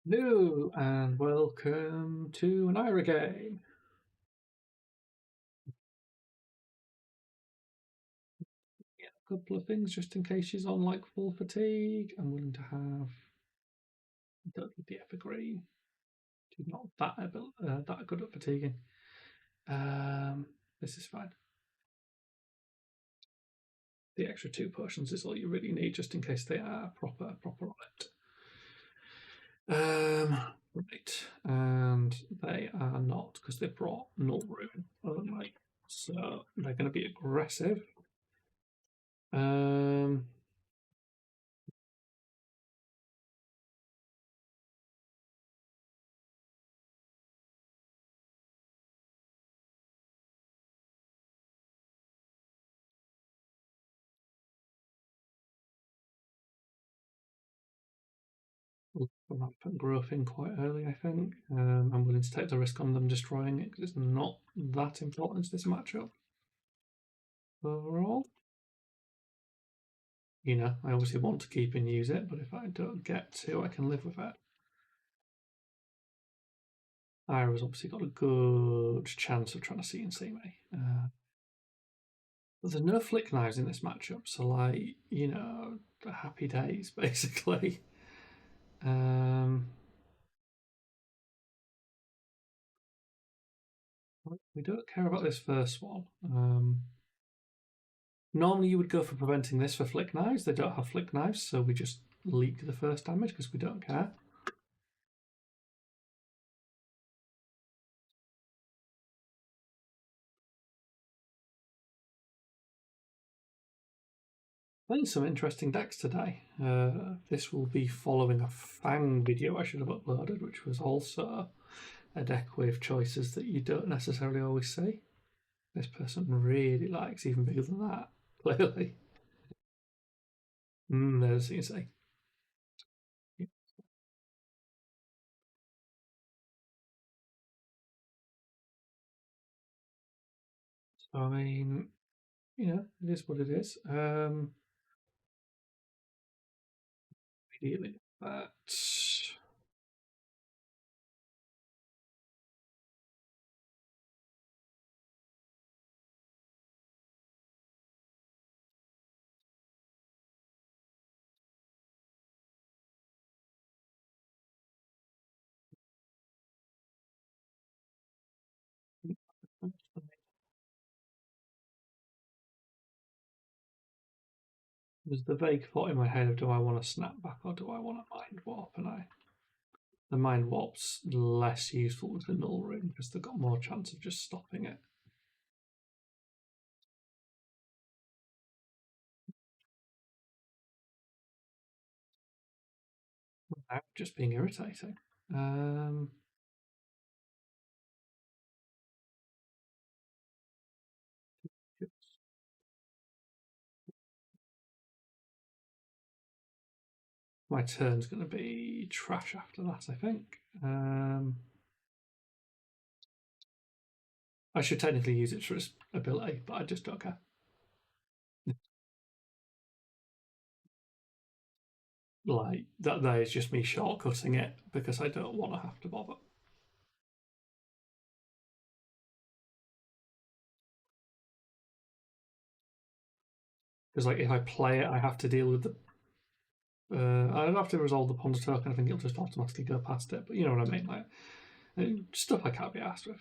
Hello and welcome to an Ira game. Yeah, a couple of things just in case she's on like full fatigue. I'm willing to have don't need the epigreen. She's not that good at fatiguing. Um, this is fine. The extra 2 potions is all you really need, just in case they are proper on it. Right, and they are not because they brought null ruin overnight, so they're going to be aggressive. Um, rampant growth in quite early, I think. I'm willing to take the risk on them destroying it because it's not that important to this matchup overall. I obviously want to keep and use it, but if I don't get to, I can live with it. Ira's obviously got a good chance of trying to CNC me. But there's no flick knives in this matchup, so happy days basically. Um, we don't care about this first one. Normally you would go for preventing this for flick knives. They don't have flick knives, so we just leak the first damage because we don't care. Playing some interesting decks today. This will be following a Fang video I should have uploaded, which was also a deck with choices that you don't necessarily always see. This person really likes even bigger than that, clearly. There's you say. So, I mean, it is what it is. Immediately, but there's the vague thought in my head of do I want to snap back or do I want to mind warp? And the mind warp's less useful with the null rune because they've got more chance of just stopping it. Without just being irritating. My turn's going to be trash after that, I think. I should technically use it for its ability, but I just don't care. Like, that is just me shortcutting it because I don't want to have to bother. Because, like, if I play it, I have to deal with the. I don't have to resolve the ponder token. I think it'll just automatically go past it. But you know what I mean? Like, stuff I can't be asked with.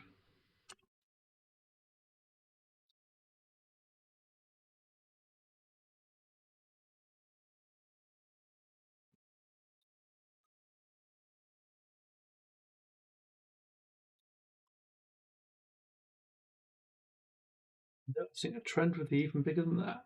Noticing a trend with the even bigger than that.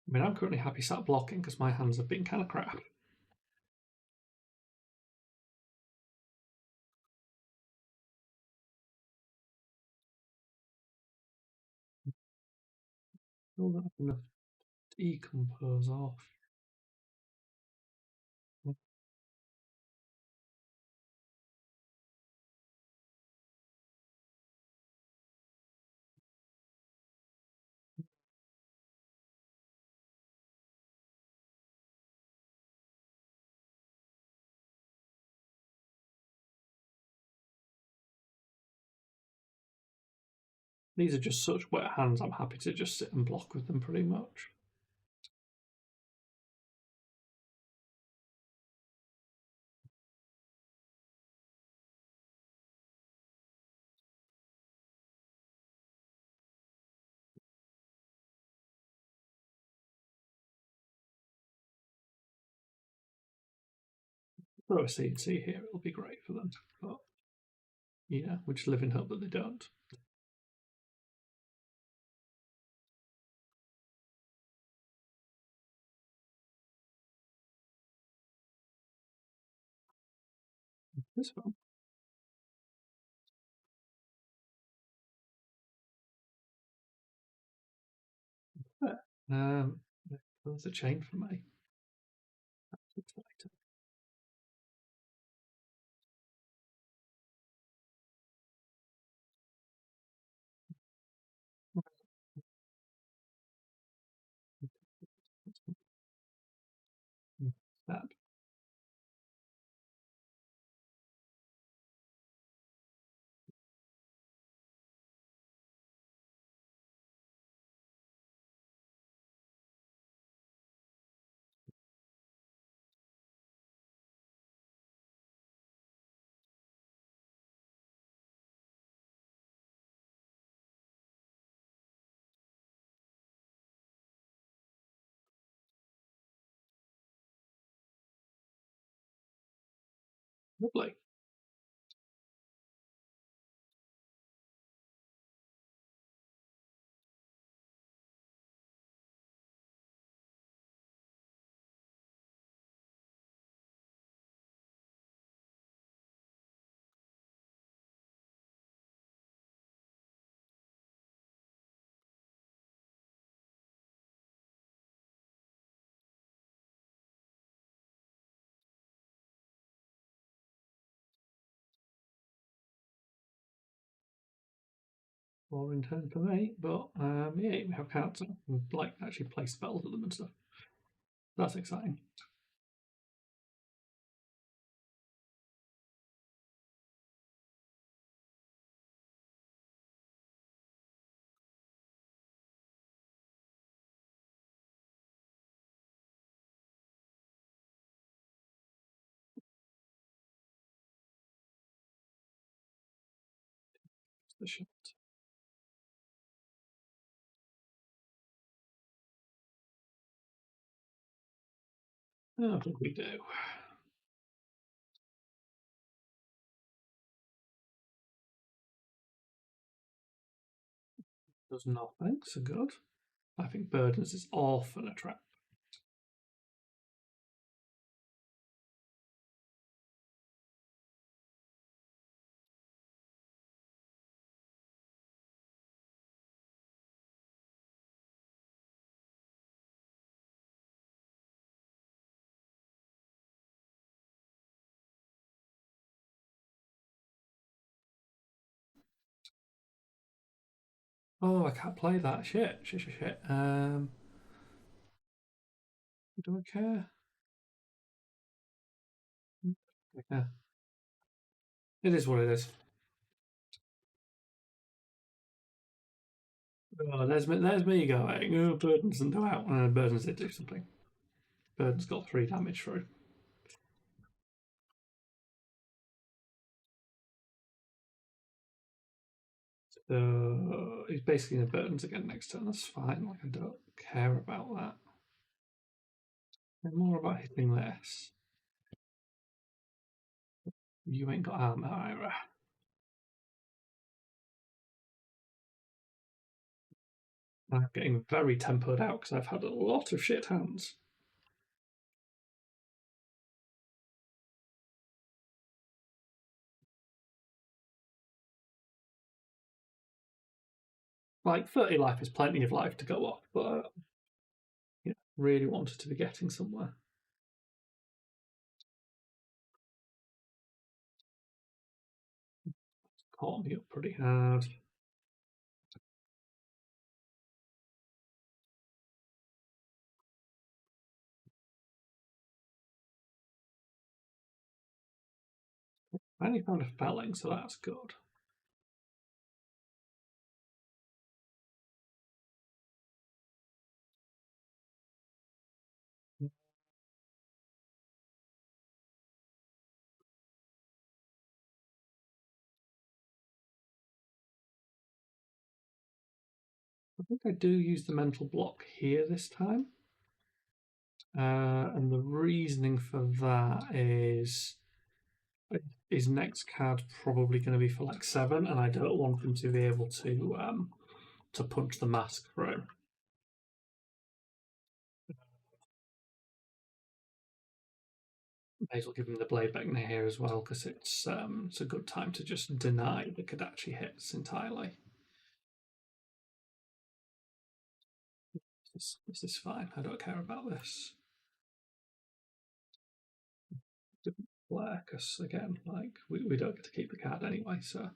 I mean, I'm currently happy sat blocking because my hands have been kind of crap. Still not enough to decompose off. These are just such wet hands, I'm happy to just sit and block with them pretty much. Throw a C&C here, it'll be great for them. But yeah, we just live in hope that they don't. This one. Yeah. There's a chain for me. That. Lovely. Or in turn for me, but yeah, we have cards that like actually play spells at them and stuff. That's exciting. It's the shot. Oh, I think we do. Does nothing, so good. I think Verdance is often a trap. Oh, I can't play that. Shit. Do I care? Yeah. It is what it is. Oh, there's me going. Oh, Burdens and go out. Burdens did do something. Burdens got 3 damage through. So he's basically in Burdens again next turn. That's fine. Like I don't care about that. I'm more about hitting less. You ain't got armor, Ira. I'm getting very tempered out because I've had a lot of shit hands. Like 30 life is plenty of life to go off, but really wanted to be getting somewhere. Caught me up pretty hard. I only found a felling, so that's good. I think I do use the mental block here this time. And the reasoning for that is his next card probably going to be for like 7, and I don't want him to be able to punch the mask through. May as well give him the blade back here as well, because it's a good time to just deny that could actually hit entirely. This is fine. I don't care about this. Black, because again, like we don't get to keep the card anyway, so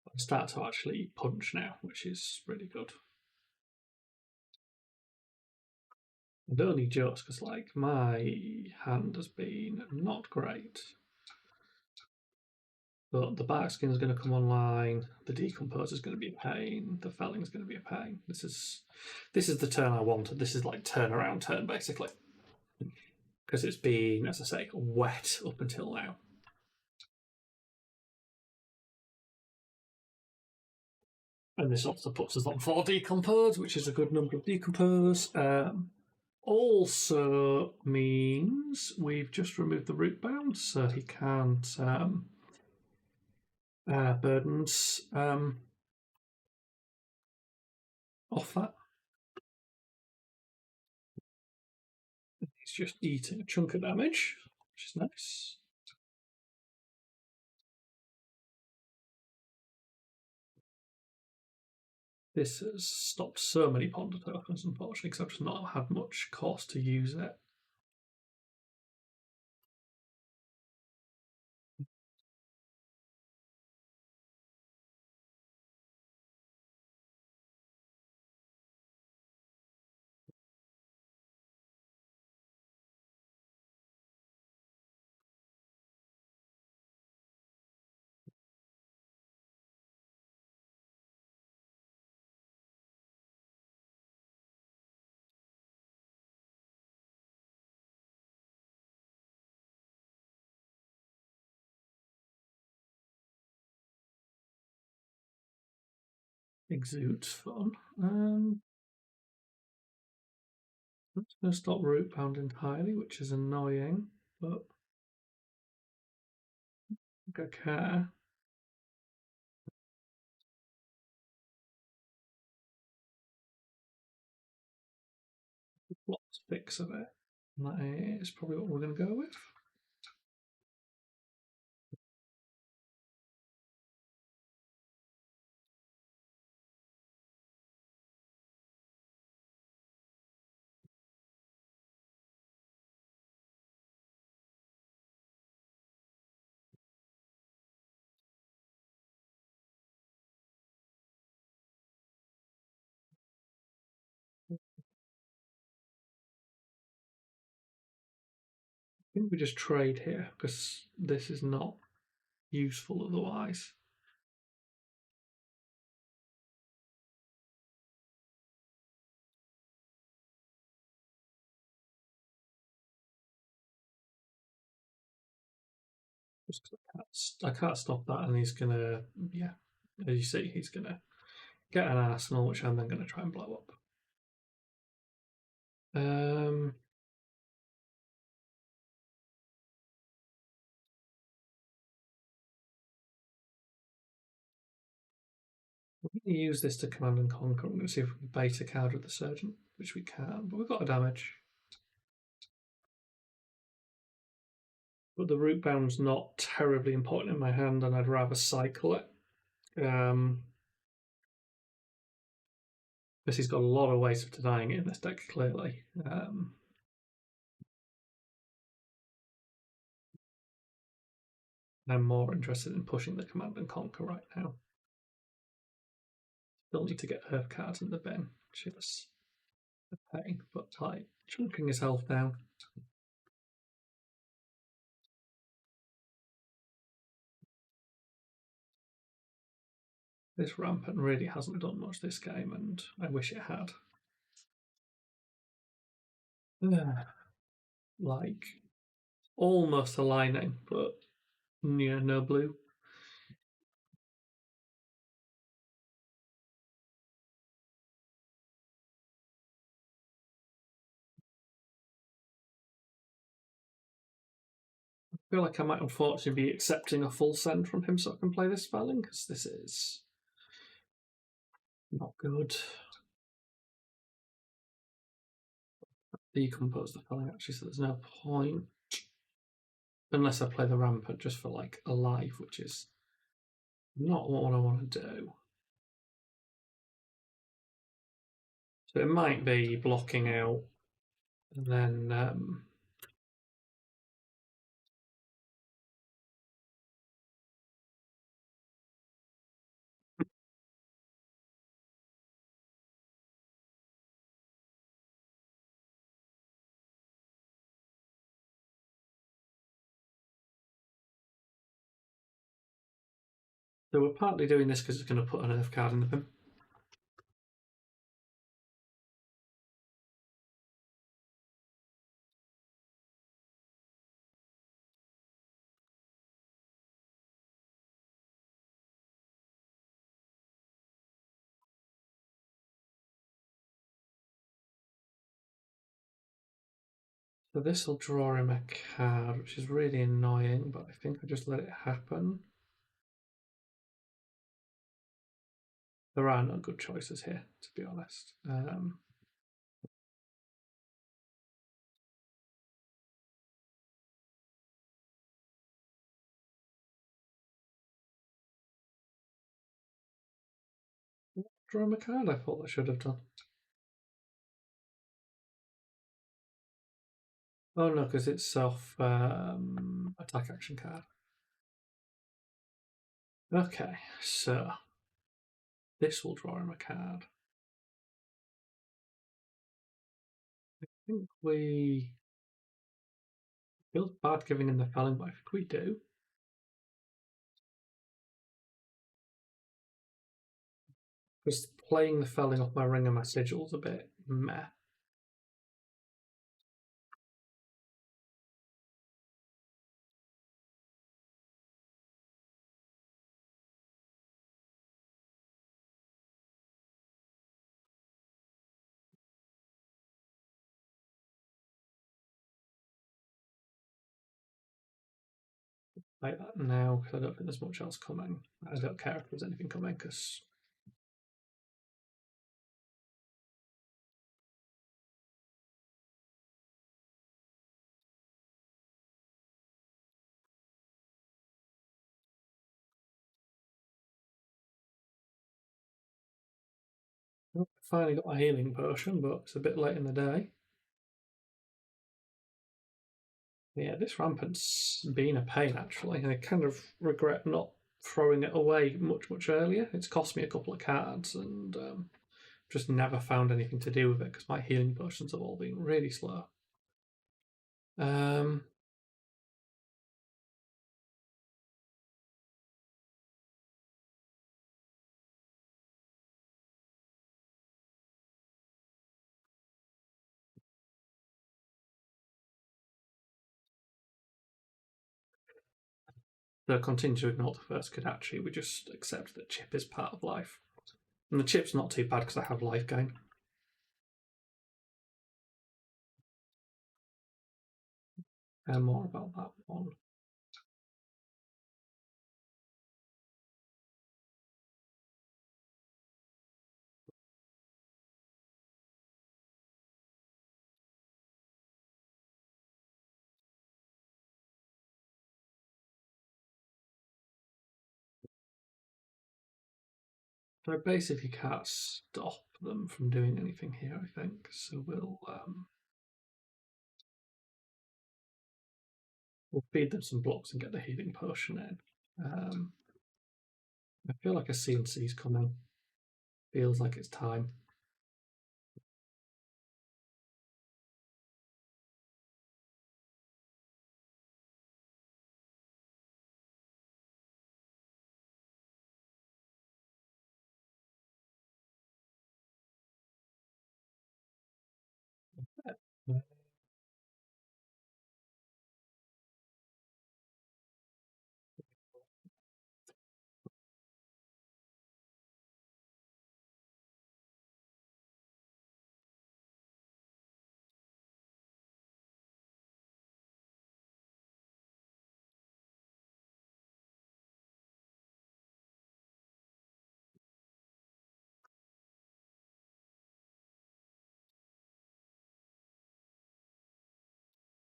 I start to actually punch now, which is really good. And only just because like my hand has been not great. But the bark skin is going to come online. The decomposer is going to be a pain. The felling is going to be a pain. This is the turn I wanted. This is like turnaround turn basically, because it's been, as I say, wet up until now. And this also puts us on 4 decompose, which is a good number of decompose. Also means we've just removed the root bound, so he can't burdens off that. He's just eating a chunk of damage, which is nice. This has stopped so many ponder tokens, unfortunately, because I've just not had much cost to use it. Exudes fun. That's going to stop root bound entirely, which is annoying, but I think I care. Lots fix of it. And that is probably what we're going to go with. I think we just trade here because this is not useful otherwise. Just I can't stop that, and he's gonna, yeah, as you see, he's gonna get an arsenal, which I'm then gonna try and blow up. We're going to use this to command and conquer. I'm going to see if we can bait a card with the Surgeon, which we can, but we've got a damage. But the root bound's not terribly important in my hand, and I'd rather cycle it. Because he's got a lot of ways of denying it in this deck, clearly. I'm more interested in pushing the command and conquer right now. Still need to get Earth cards in the bin, which is a pain, but like chunking his health down. This rampant really hasn't done much this game, and I wish it had. Like almost aligning, but yeah, no blue. feel like I might unfortunately be accepting a full send from him so I can play this spelling, because this is not good. Decompose the spelling actually, so there's no point. Unless I play the rampant just for like a life, which is not what I want to do. So it might be blocking out and then so we're partly doing this because it's going to put an earth card in the bin. So this will draw him a card, which is really annoying, but I think I just let it happen. There are no good choices here, to be honest. Draw him a card, I thought I should have done. Oh no, because it's off attack action card. Okay, so this will draw him a card. I think we feels bad giving him the felling, but I think we do. Because playing the felling off my ring and my sigil's a bit meh. Like that now, because I don't think there's much else coming. I don't care if there's anything coming, because I finally got my healing potion, but it's a bit late in the day. Yeah, this rampant's been a pain, actually. I kind of regret not throwing it away much earlier. It's cost me a couple of cards, and just never found anything to do with it, because my healing potions have all been really slow. Um, so continue to ignore the first Kadachi. We just accept that chip is part of life. And the chip's not too bad because I have life gain. And more about that one. So I basically can't stop them from doing anything here, I think. So we'll feed them some blocks and get the healing potion in. I feel like a CNC is coming. Feels like it's time.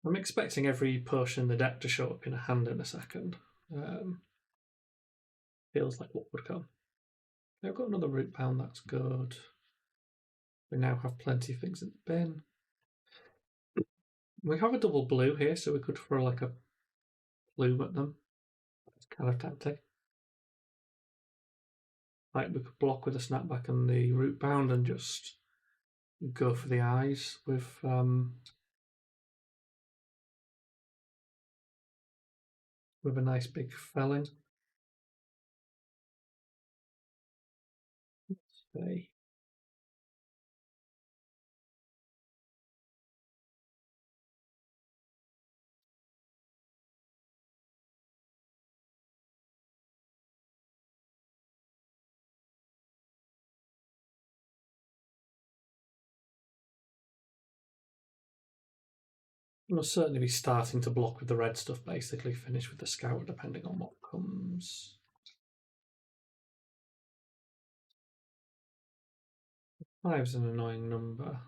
I'm expecting every portion in the deck to show up in a hand in a second. Feels like what would come. I've got another root pound, that's good. We now have plenty of things in the bin. We have a double blue here, so we could throw like a plume at them. It's kind of tempting. Like we could block with a snapback and the root bound and just go for the eyes with a nice big felling. Let's see. We'll certainly be starting to block with the red stuff, basically finish with the scout depending on what comes. 5's an annoying number.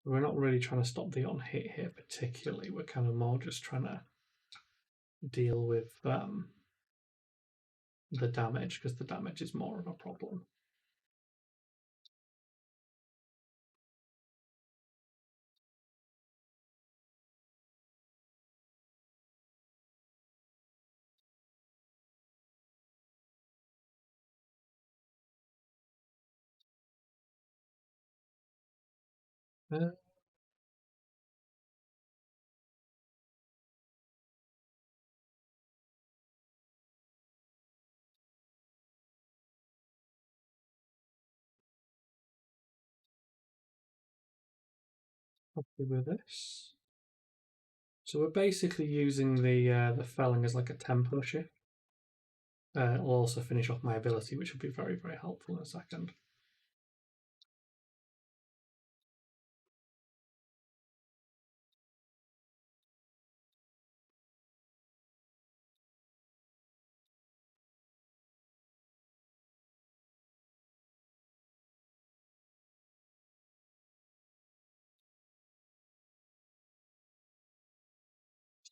We're not really trying to stop the on hit here particularly. We're kind of more just trying to deal with the damage, because the damage is more of a problem. Uh, Happy with this. So we're basically using the felling as like a tempo shift. It'll also finish off my ability, which will be very, very helpful in a second.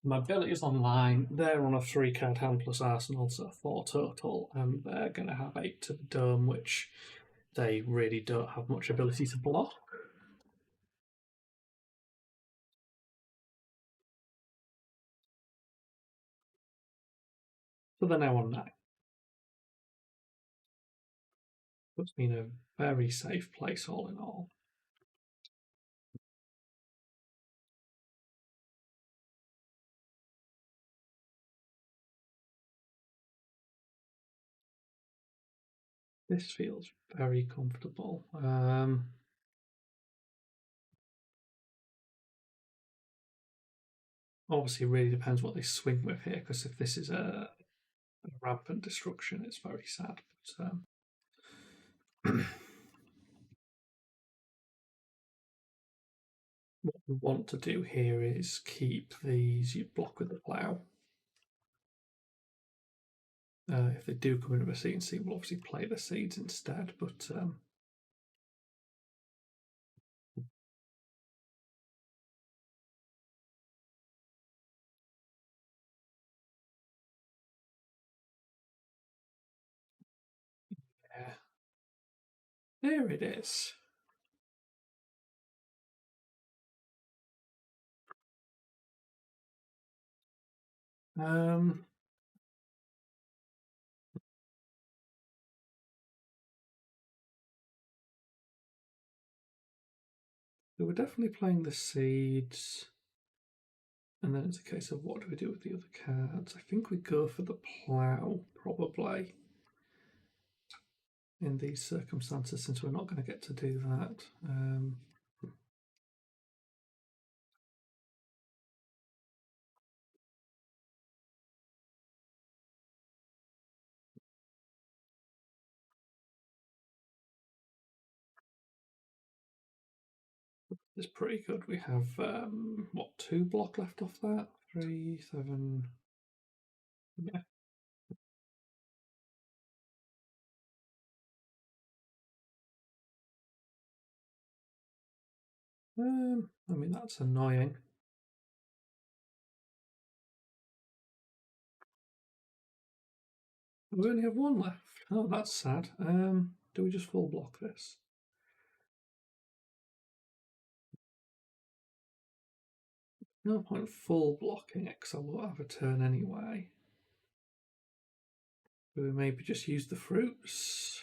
My ability is online. They're on a 3-card hand plus arsenal, so 4 total, and they're going to have 8 to the dome, which they really don't have much ability to block. So they're now on 9. Puts me in a very safe place all in all. This feels very comfortable. Obviously, it really depends what they swing with here, because if this is a rampant destruction, it's very sad. But what we want to do here is keep these, you block with the plough. If they do come in with a seed and seed, we'll obviously play the seeds instead, but yeah, there it is. So we're definitely playing the seeds, and then it's a case of what do we do with the other cards. I think we go for the plough, probably, in these circumstances, since we're not going to get to do that. It's pretty good. We have, what, 2 block left off that? 3, 7. Yeah. I mean, that's annoying. We only have 1 left. Oh, that's sad. Do we just full block this? No point full blocking it because I won't have a turn anyway. Do we maybe just use the fruits?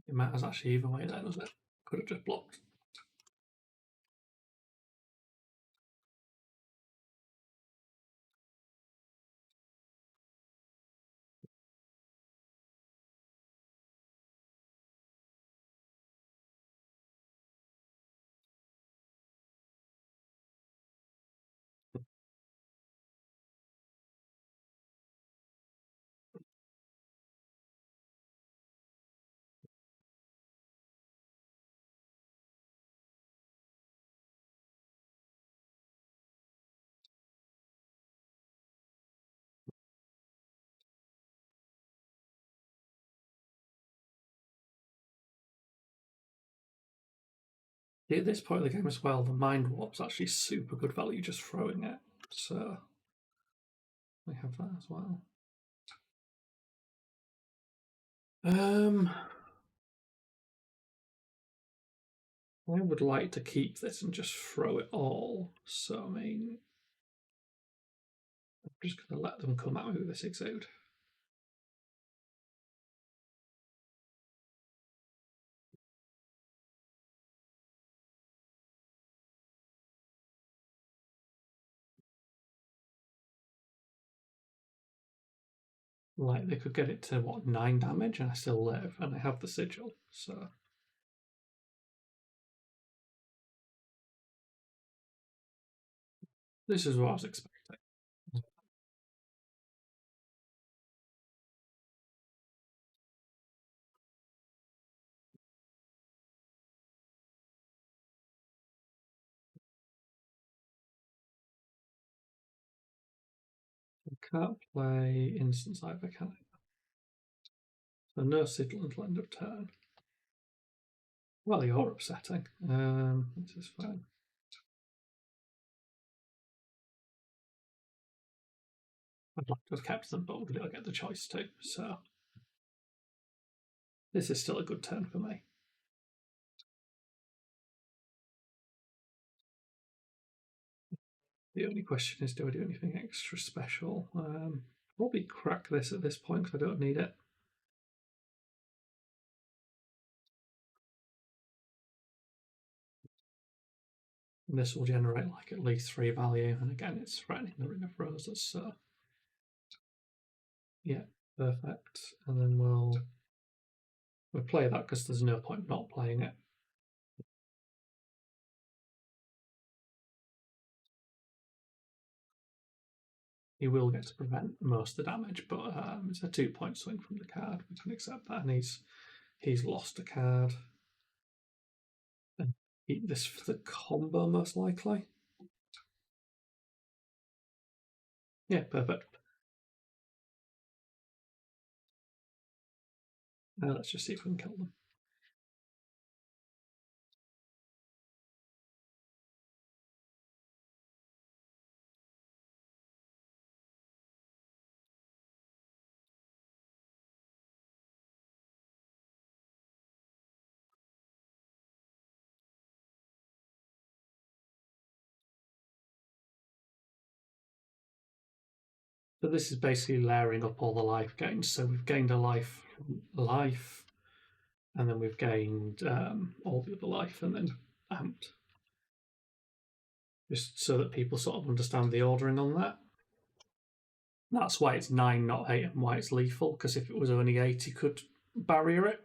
It matters actually either way then, doesn't it? Could have just blocked. At this point of the game as well, the Mind Warp's actually super good value just throwing it. So we have that as well. I would like to keep this and just throw it all. So, I mean, I'm just going to let them come at me with this Exude. Like, they could get it to, what, 9 damage and I still live, and I have the Sigil, so... This is what I was expecting. I can't play Instance either, can I? So no Sigil until end of turn. Well, you're upsetting. This is fine. I'd like to have kept them, but we'll get the choice too, so... This is still a good turn for me. The only question is, do I do anything extra special? Probably crack this at this point because I don't need it. And this will generate like at least 3 value, and again, it's threatening the Ring of Roses, so yeah, perfect. And then we'll play that because there's no point not playing it. He will get to prevent most of the damage, but it's a 2-point swing from the card. We can accept that, and he's lost a card. And keep this for the combo most likely. Yeah, perfect. Let's just see if we can kill them. So this is basically layering up all the life gains. So we've gained a life, and then we've gained all the other life, and then amped. Just so that people sort of understand the ordering on that. That's why it's 9, not 8, and why it's lethal, because if it was only 8, he could barrier it.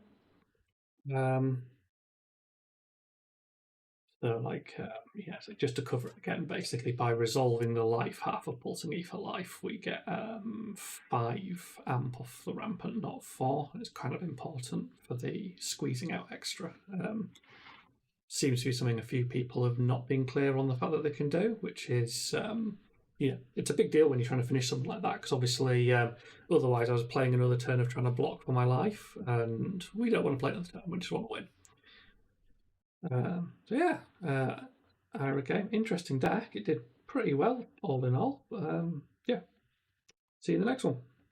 So like, yeah, so just to cover it again, basically by resolving the life half of Pulsing E for life, we get 5 amp off the rampant, not 4. It's kind of important for the squeezing out extra. Seems to be something a few people have not been clear on the fact that they can do, which is, it's a big deal when you're trying to finish something like that, because obviously otherwise I was playing another turn of trying to block for my life, and we don't want to play another turn, we just want to win. So yeah, Ira game, interesting deck. It did pretty well all in all. Yeah, see you in the next one.